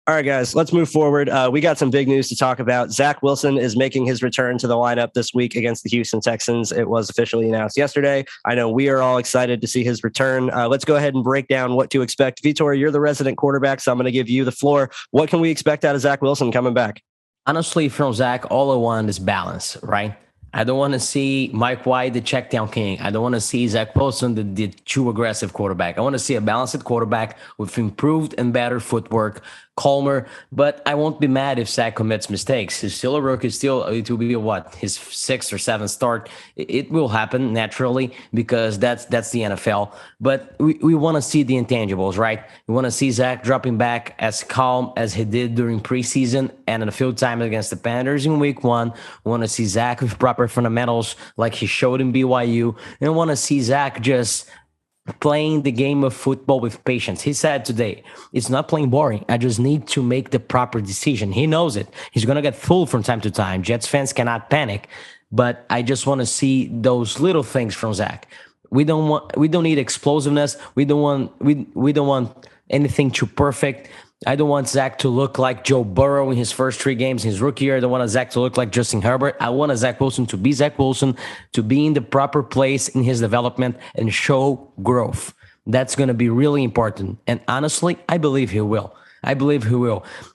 All right, guys, let's move forward. We got some big news to talk about. Zach Wilson is making his return to the lineup this week against the Houston Texans. It was officially announced yesterday. I know we are all excited to see his return. Let's go ahead and break down what to expect. Vitor, you're the resident quarterback, so I'm going to give you the floor. What can we expect out of Zach Wilson coming back? Honestly, from Zach, all I want is balance, right? I don't want to see Mike White, the check down king. I don't want to see Zach Wilson, the too aggressive quarterback. I want to see a balanced quarterback with improved and better footwork, calmer. But I won't be mad if Zach commits mistakes. He's still a rookie. It will be his sixth or seventh start. It will happen naturally because that's the NFL. But we want to see the intangibles, right? We want to see Zach dropping back as calm as he did during preseason and in a field time against the Panthers in week 1. We want to see Zach with proper fundamentals like he showed in BYU. And we want to see Zach just playing the game of football with patience. He said today, it's not playing boring. I just need to make the proper decision. He knows it. He's going to get fooled from time to time. Jets fans cannot panic, but I just want to see those little things from Zach. We don't need explosiveness. We don't want anything too perfect. I don't want Zach to look like Joe Burrow in his first 3 games in his rookie year. I don't want Zach to look like Justin Herbert. I want Zach Wilson to be Zach Wilson, to be in the proper place in his development and show growth. That's going to be really important. And honestly, I believe he will.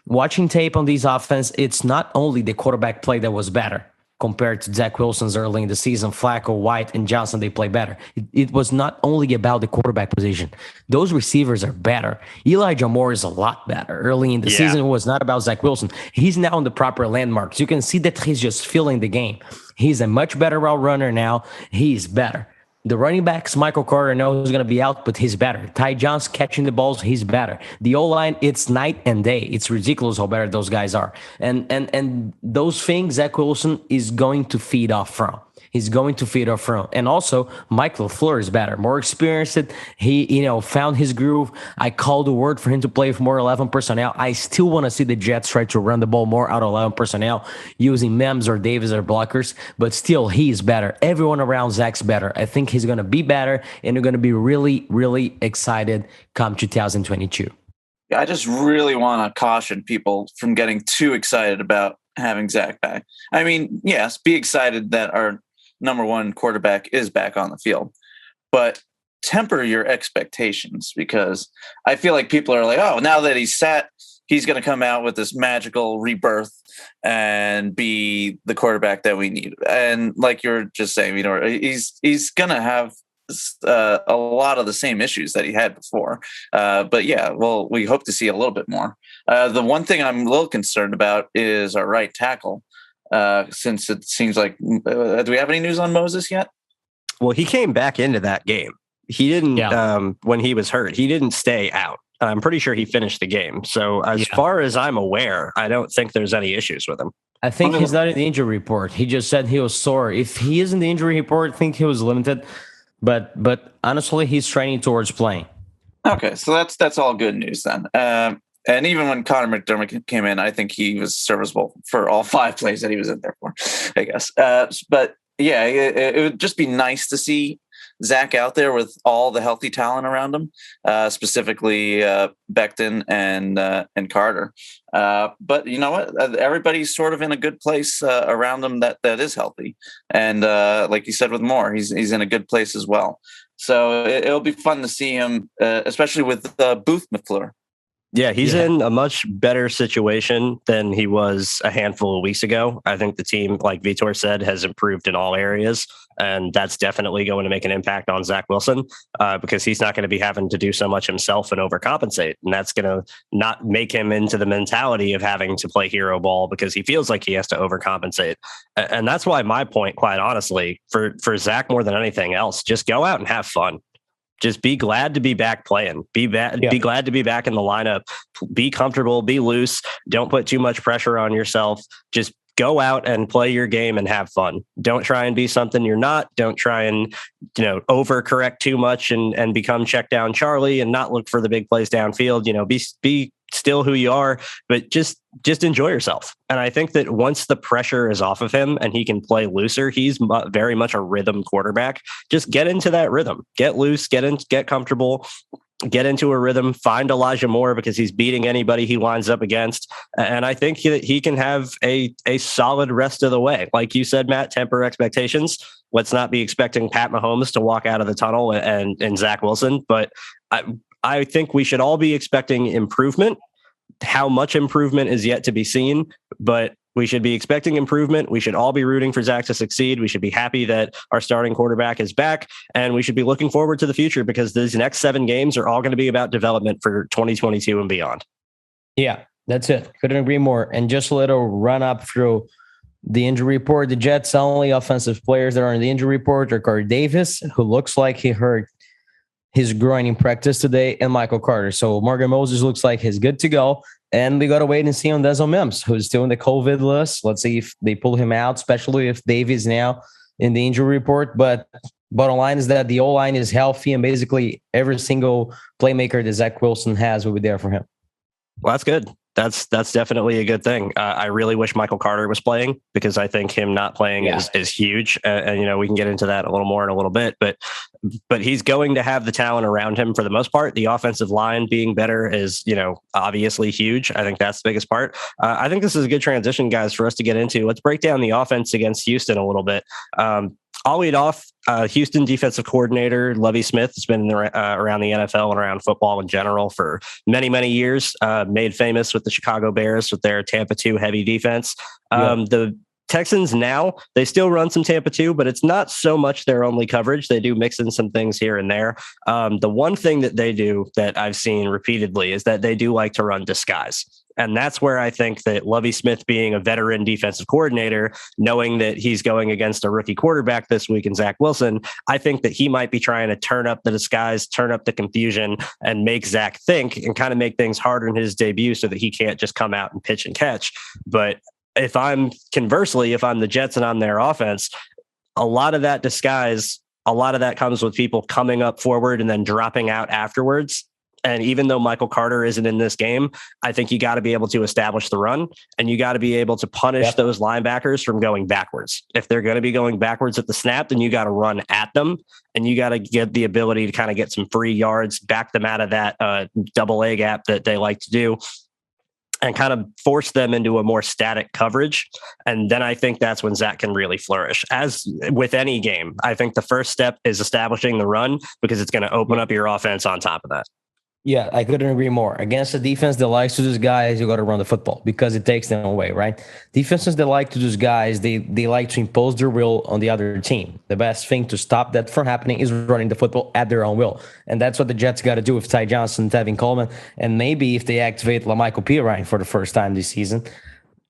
Watching tape on these offense, it's not only the quarterback play that was better compared to Zach Wilson's early in the season. Flacco, White, and Johnson, they play better. It was not only about the quarterback position. Those receivers are better. Elijah Moore is a lot better. Early in the season, it was not about Zach Wilson. He's now on the proper landmarks. You can see that he's just feeling the game. He's a much better route runner now. He's better. The running backs, Michael Carter, knows who's going to be out, but he's better. Ty Johnson catching the balls, he's better. The O-line, it's night and day. It's ridiculous how better those guys are. And those things Zach Wilson is going to feed off from. And also, Mike LaFleur is better, more experienced. He, found his groove. I called the word for him to play with more 11 personnel. I still want to see the Jets try to run the ball more out of 11 personnel using Mims or Davis or blockers, but still, he's better. Everyone around Zach's better. I think he's going to be better, and they're going to be really, really excited come 2022. I just really want to caution people from getting too excited about having Zach back. I mean, yes, be excited that our number 1 quarterback is back on the field, but temper your expectations, because I feel like people are like, oh, now that he's set, he's going to come out with this magical rebirth and be the quarterback that we need. And like you're just saying, he's going to have a lot of the same issues that he had before. But yeah, well, we hope to see a little bit more. The one thing I'm a little concerned about is our right tackle. Since it seems like, do we have any news on Moses yet? Well, he came back into that game. He didn't, when he was hurt, he didn't stay out. I'm pretty sure he finished the game. So as far as I'm aware, I don't think there's any issues with him. I think he's not in the injury report. He just said he was sore. If he is in the injury report, I think he was limited. But honestly, he's training towards playing. Okay, so that's all good news then. And even when Connor McDermott came in, I think he was serviceable for all 5 plays that he was in there for, I guess. But yeah, it would just be nice to see Zach out there with all the healthy talent around him, specifically Becton and Carter. But you know what? Everybody's sort of in a good place around him that is healthy. And like you said with Moore, he's in a good place as well. So it'll be fun to see him, especially with Booth McClure. Yeah, he's in a much better situation than he was a handful of weeks ago. I think the team, like Vitor said, has improved in all areas, and that's definitely going to make an impact on Zach Wilson because he's not going to be having to do so much himself and overcompensate, and that's going to not make him into the mentality of having to play hero ball because he feels like he has to overcompensate. And that's why my point, quite honestly, for Zach more than anything else, just go out and have fun. Just be glad to be back playing. Be glad to be back in the lineup. Be comfortable. Be loose. Don't put too much pressure on yourself. Just go out and play your game and have fun. Don't try and be something you're not. Don't try and overcorrect too much and become check down Charlie and not look for the big plays downfield. Be still who you are, but just enjoy yourself. And I think that once the pressure is off of him and he can play looser, he's very much a rhythm quarterback. Just get into that rhythm, get loose, get comfortable, get into a rhythm, find Elijah Moore because he's beating anybody he lines up against. And I think that he can have a solid rest of the way. Like you said, Matt, temper expectations. Let's not be expecting Pat Mahomes to walk out of the tunnel and Zach Wilson. But I think we should all be expecting improvement. How much improvement is yet to be seen, but we should be expecting improvement. We should all be rooting for Zach to succeed. We should be happy that our starting quarterback is back, and we should be looking forward to the future because these next 7 games are all going to be about development for 2022 and beyond. Yeah, that's it. Couldn't agree more. And just a little run up through the injury report. The Jets' only offensive players that are in the injury report are Corey Davis, who looks like he hurt his groin in practice today, and Michael Carter. So Morgan Moses looks like he's good to go. And we got to wait and see on Denzel Mims, who's still in the COVID list. Let's see if they pull him out, especially if Davies now in the injury report. But bottom line is that the O-line is healthy, and basically every single playmaker that Zach Wilson has will be there for him. Well, that's good. That's definitely a good thing. I really wish Michael Carter was playing because I think him not playing is huge. And we can get into that a little more in a little bit, but he's going to have the talent around him for the most part. The offensive line being better is, obviously huge. I think that's the biggest part. I think this is a good transition, guys, for us to get into. Let's break down the offense against Houston a little bit. I'll lead off. Houston defensive coordinator Lovie Smith has been around the NFL and around football in general for many, many years. Made famous with the Chicago Bears with their Tampa 2 heavy defense. The Texans now, they still run some Tampa 2, but it's not so much their only coverage. They do mix in some things here and there. The one thing that they do that I've seen repeatedly is that they do like to run disguise. And that's where I think that Lovie Smith, being a veteran defensive coordinator, knowing that he's going against a rookie quarterback this week in Zach Wilson, I think that he might be trying to turn up the disguise, turn up the confusion, and make Zach think and kind of make things harder in his debut so that he can't just come out and pitch and catch. But if I'm the Jets and I'm their offense, a lot of that disguise, a lot of that comes with people coming up forward and then dropping out afterwards. And even though Michael Carter isn't in this game, I think you got to be able to establish the run, and you got to be able to punish those linebackers from going backwards. If they're going to be going backwards at the snap, then you got to run at them, and you got to get the ability to kind of get some free yards, back them out of that double A gap that they like to do, and kind of force them into a more static coverage. And then I think that's when Zach can really flourish. As with any game, I think the first step is establishing the run because it's going to open up your offense on top of that. Yeah, I couldn't agree more. Against a defense that likes to disguise, you got to run the football because it takes them away, right? Defenses that like to disguise, they like to impose their will on the other team. The best thing to stop that from happening is running the football at their own will. And that's what the Jets got to do with Ty Johnson, Tevin Coleman, and maybe if they activate LaMichael Pirine for the first time this season.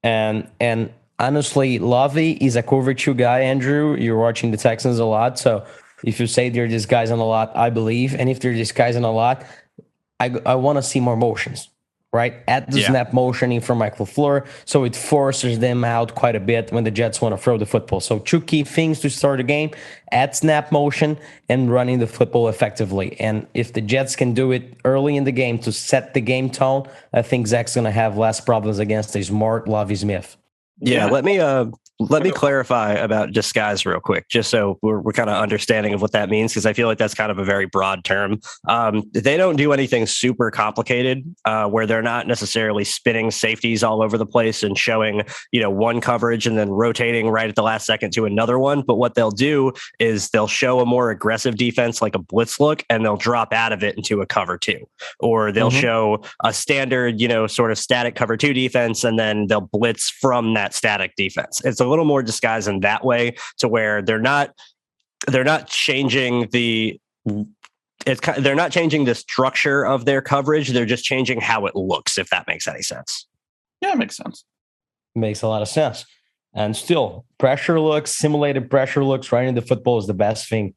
And honestly, Lovie is a cover 2 guy, Andrew. You're watching the Texans a lot. So if you say they're disguising a lot, I believe. And if they're disguising a lot, I want to see more motions, right? At the snap motioning from Mike LaFleur. So it forces them out quite a bit when the Jets want to throw the football. So 2 key things to start the game: at snap motion and running the football effectively. And if the Jets can do it early in the game to set the game tone, I think Zach's going to have less problems against a smart Lovie Smith. Yeah, let me clarify about disguise real quick, just so we're kind of understanding of what that means, because I feel like that's kind of a very broad term. They don't do anything super complicated where they're not necessarily spinning safeties all over the place and showing, one coverage and then rotating right at the last second to another one. But what they'll do is they'll show a more aggressive defense, like a blitz look, and they'll drop out of it into a cover 2, or they'll show a standard, sort of static cover 2 defense, and then they'll blitz from that static defense. It's a little more disguised in that way, to where they're not changing they're not changing the structure of their coverage. They're just changing how it looks, if that makes any sense. Yeah, it makes sense. Makes a lot of sense. And still, simulated pressure looks right in the football is the best thing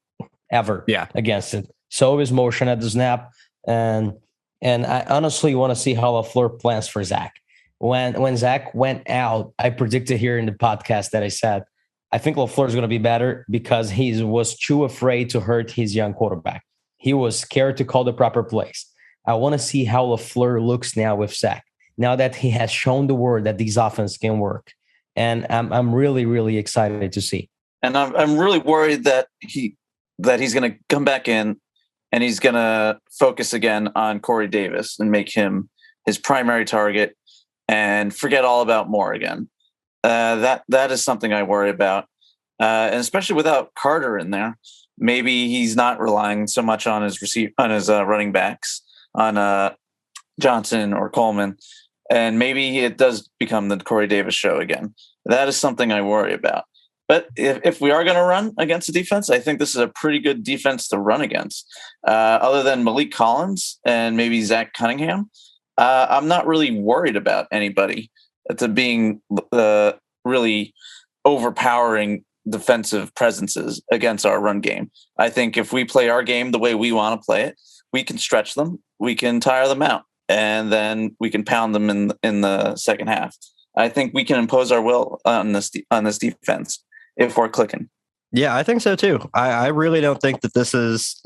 ever against it. So is motion at the snap. And I honestly want to see how LaFleur plans for Zach. When Zach went out, I predicted here in the podcast that I said, I think LaFleur is going to be better because he was too afraid to hurt his young quarterback. He was scared to call the proper plays. I want to see how LaFleur looks now with Zach, now that he has shown the world that these offense can work. And I'm really, really excited to see. And I'm really worried that he's going to come back in and he's going to focus again on Corey Davis and make him his primary target and forget all about Moore again. That is something I worry about, and especially without Carter in there. Maybe he's not relying so much on his running backs, on Johnson or Coleman, and maybe it does become the Corey Davis show again. That is something I worry about. But if we are going to run against the defense, I think this is a pretty good defense to run against. Other than Malik Collins and maybe Zach Cunningham, I'm not really worried about anybody to being really overpowering defensive presences against our run game. I think if we play our game the way we want to play it, we can stretch them, we can tire them out, and then we can pound them in the second half. I think we can impose our will on this defense if we're clicking. Yeah, I think so too. I really don't think that this is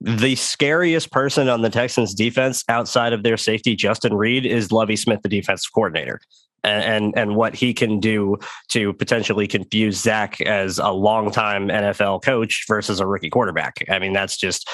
the scariest person on the Texans defense outside of their safety, Justin Reed, is Lovie Smith, the defensive coordinator. And what he can do to potentially confuse Zach as a longtime NFL coach versus a rookie quarterback. I mean, that's just,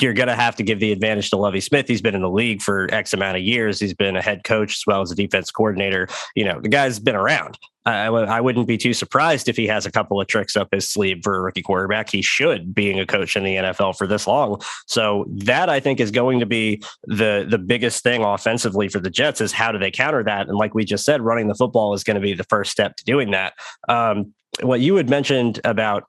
you're going to have to give the advantage to Lovie Smith. He's been in the league for X amount of years. He's been a head coach as well as a defense coordinator. You know, the guy's been around. I wouldn't be too surprised if he has a couple of tricks up his sleeve for a rookie quarterback. He should, being a coach in the NFL for this long. So that, I think, is going to be the biggest thing offensively for the Jets, is how do they counter that? And like we just said, running the football is going to be the first step to doing that. What you had mentioned about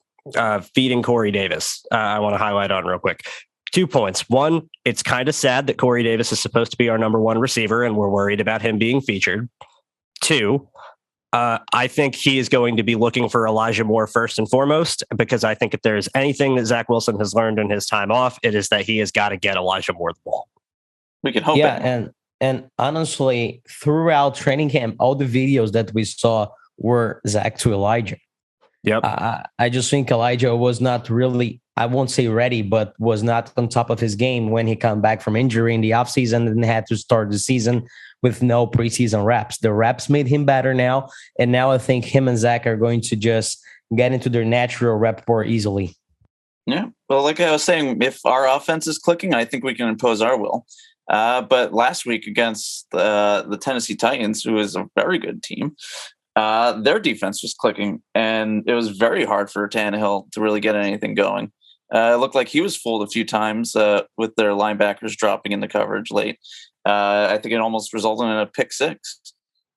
feeding Corey Davis, I want to highlight on real quick. 2 points. One, it's kind of sad that Corey Davis is supposed to be our number one receiver, and we're worried about him being featured. 2, I think he is going to be looking for Elijah Moore first and foremost, because I think if there's anything that Zach Wilson has learned in his time off, it is that he has got to get Elijah Moore the ball. We can hope. Yeah, and honestly, throughout training camp, all the videos that we saw were Zach to Elijah. Yep. I just think Elijah was not really, I won't say ready, but was not on top of his game when he came back from injury in the offseason and had to start the season with no preseason reps. The reps made him better now. And now I think him and Zach are going to just get into their natural rep more easily. Yeah. Well, like I was saying, if our offense is clicking, I think we can impose our will. But last week against the Tennessee Titans, who is a very good team, their defense was clicking, and it was very hard for Tannehill to really get anything going. It looked like he was fooled a few times with their linebackers dropping into coverage late. I think it almost resulted in a pick six.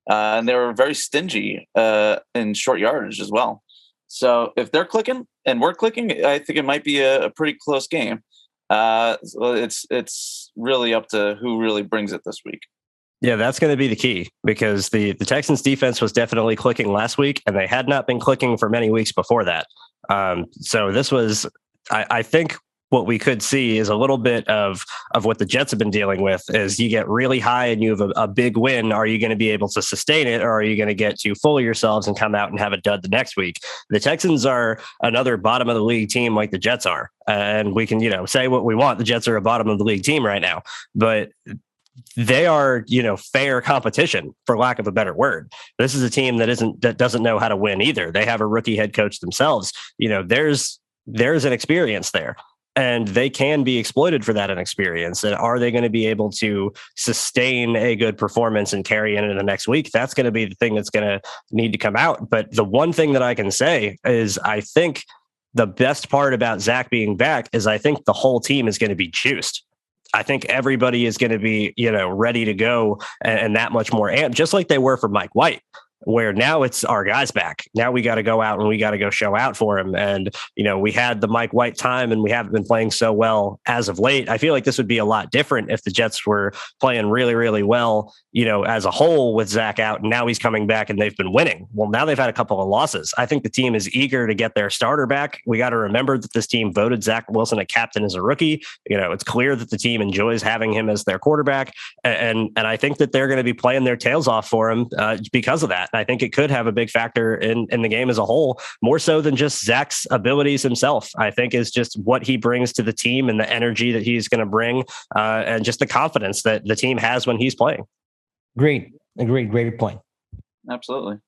And they were very stingy in short yardage as well. So if they're clicking and we're clicking, I think it might be a pretty close game. So it's really up to who really brings it this week. Yeah, that's going to be the key, because the Texans defense was definitely clicking last week, and they had not been clicking for many weeks before that. So this was, I think, what we could see is a little bit of what the Jets have been dealing with. Is you get really high and you have a big win. Are you going to be able to sustain it, or are you going to get too full of yourselves and come out and have a dud the next week? The Texans are another bottom of the league team like the Jets are. And we can, say what we want. The Jets are a bottom of the league team right now, but they are, fair competition, for lack of a better word. This is a team that doesn't know how to win either. They have a rookie head coach themselves. There's an experience there, and they can be exploited for that inexperience. And are they going to be able to sustain a good performance and carry into the next week? That's going to be the thing that's going to need to come out. But the one thing that I can say is I think the best part about Zach being back is I think the whole team is going to be juiced. I think everybody is going to be, ready to go and that much more amped, just like they were for Mike White, where now it's our guys back. Now we got to go out and we got to go show out for him. And, we had the Mike White time and we haven't been playing so well as of late. I feel like this would be a lot different if the Jets were playing really, really well, as a whole with Zach out, and now he's coming back and they've been winning. Well, now they've had a couple of losses. I think the team is eager to get their starter back. We got to remember that this team voted Zach Wilson a captain as a rookie. It's clear that the team enjoys having him as their quarterback. And I think that they're going to be playing their tails off for him because of that. And I think it could have a big factor in the game as a whole, more so than just Zach's abilities himself. I think is just what he brings to the team and the energy that he's going to bring and just the confidence that the team has when he's playing. Great point. Absolutely.